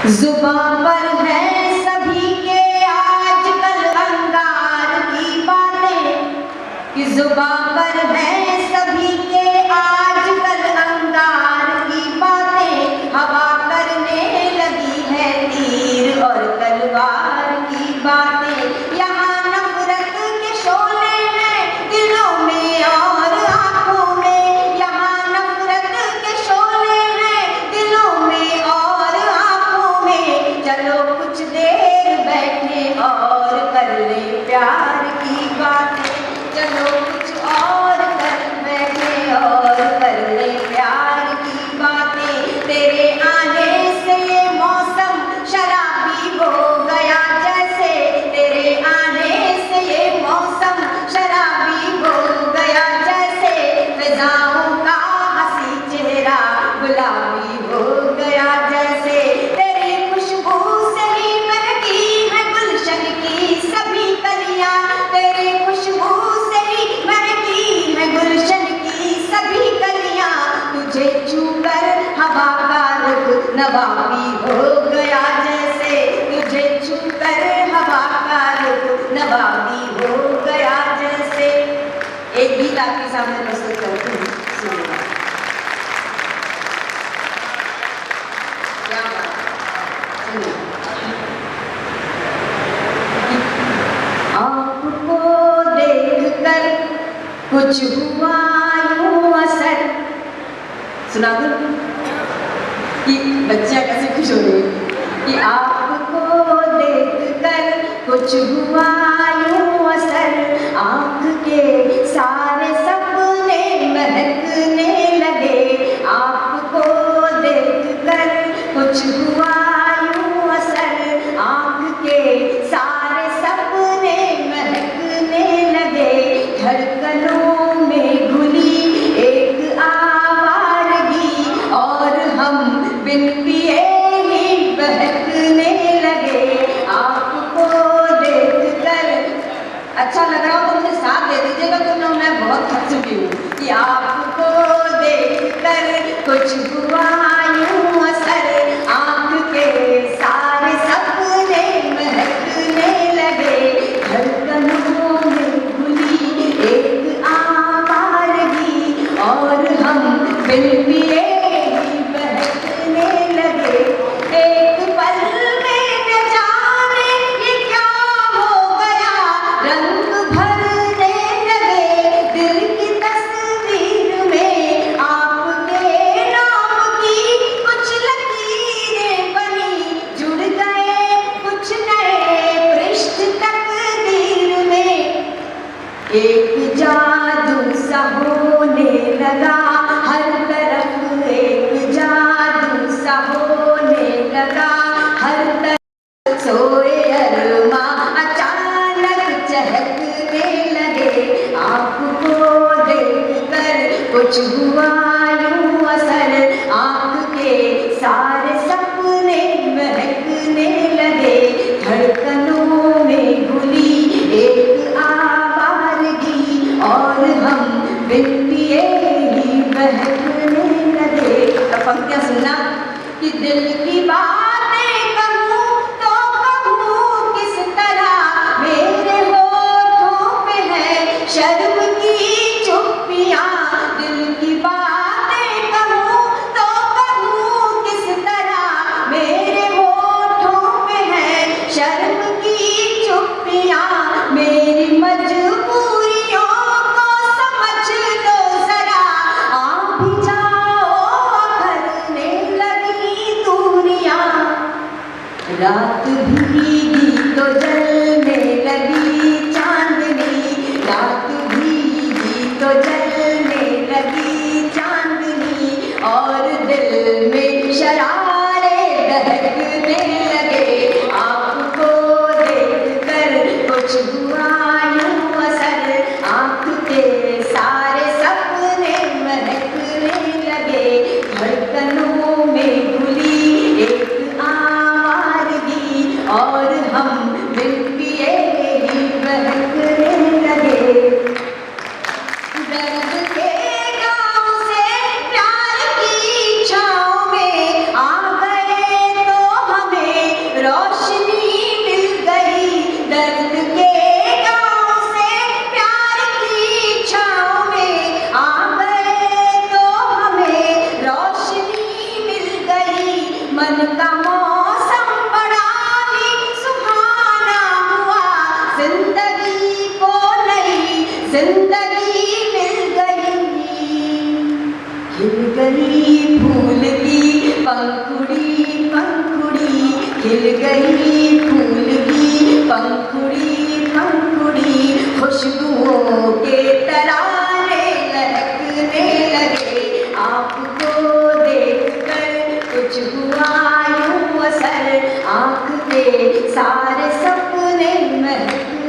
जुबां पर है सभी के आजकल अंगार की बातें, कि जुबां पर है सभी के आजकल अंगार की बातें। हवा करने लगी है तीर और तलवार की बातें। यहाँ नफरत के शोले हैं दिलों में और आंखों में। यहाँ नफरत के शोले हैं दिलों में और आंखों में। चलो कुछ देर बैठे और कर ले प्यार की बातें। चलो कुछ और कर बैठे और कर ले प्यार की बातें। तेरे आने से ये मौसम शराबी हो गया जैसे। तेरे आने से ये मौसम शराबी हो गया जैसे। फिजाओं का हंसी चेहरा गुलाबी हो गया जैसे। तेरी खुशबू से ही महकी है गुलशन की सभी कलियां। तेरी खुशबू से ही महकी है गुलशन की सभी कलियां। तुझे छूकर हवा का रुख नवाबी हो गया जैसे। तुझे छूकर हवा का रुख नवाबी हो गया जैसे। एक गीत आपके सामने प्रस्तुत करती हूँ, सुनिएगा। क्या बात है, सुनिए। आपको देखकर कुछ हुआ यूं असर। सुना दूं कि बच्चियां कैसे खुश हो रही है कि आपको देखकर कुछ हुआ यूं असर। आँख के सारे सपने महकने लगे। आपको देखकर कुछ हुआ यूं असर। आँख के सारे सपने महकने लगे। धड़कनों में घुली एक आवारगी और हम बिन पिए ही बहकने लगे। आपको देखकर अच्छा लग रहा हो तो मुझे साथ दे दीजिएगा, तो मैं बहुत थक चुकी हूँ। कि आपको देखकर कुछ हुआ यूं असर। आँख के सारे सपने महकने लगे। धड़कनों में घुली एक आवारगी और हम बिन पिए ही बहकने लगे। एक पल में न जाने ये क्या हो गया। रंग भरने लगे दिल की तस्वीर में। आपके नाम की कुछ लकीरें बनी। जुड़ गए कुछ नए पृष्ठ तकदीर में। एक जादू सा होने लगा हर तरफ। एक जादू सा होने लगा हर तरफ। सोए अरमा अचानक चहकने लगे। आपको देखकर कुछ हुआ यूं असर। आँख के सारे सपने महकने लगे। धड़कनों में घुली एक आवारगी और हम बिन पिए ही बहकने लगे। अब पंक्तियां सुनना कि दिल की बातें कहूँ तो कहूँ किस तरह। मेरे होठों पे है शर्म की चुप्पियाँ। दिल की बातें कहूँ तो कहूँ किस तरह। मेरे होठों पे है शर्म की चुप्पियाँ। मेरी मजबूरियों को समझ लो जरा। आप भी जाओ भरने लगी दूरियां। रात भीगी तो जलने लगी चांदनी। रात भीगी तो जलने लगी चांदनी। और दिल में शरारे दहकने लगे। आपको देखकर कुछ हुआ यूं असर। आँख के सारे सपने महकने लगे। धड़कनों में घुली एक आवारगी और हम बिन पिए ही बहकने लगे। दर्द के गाँव से प्यार की छाँव में आ गए तो हमें मन का मौसम बड़ा ही सुहाना हुआ, जिंदगी को नई जिंदगी मिल गई। खिल गई फूल की पंखुड़ी पंखुड़ी, खिल गई फूल की पंखुड़ी पंखुड़ी, खुशबुओं के तराने लहकने लगे। आपको देखकर कुछ हुआ यूं असर, आँख के सारे सपने महक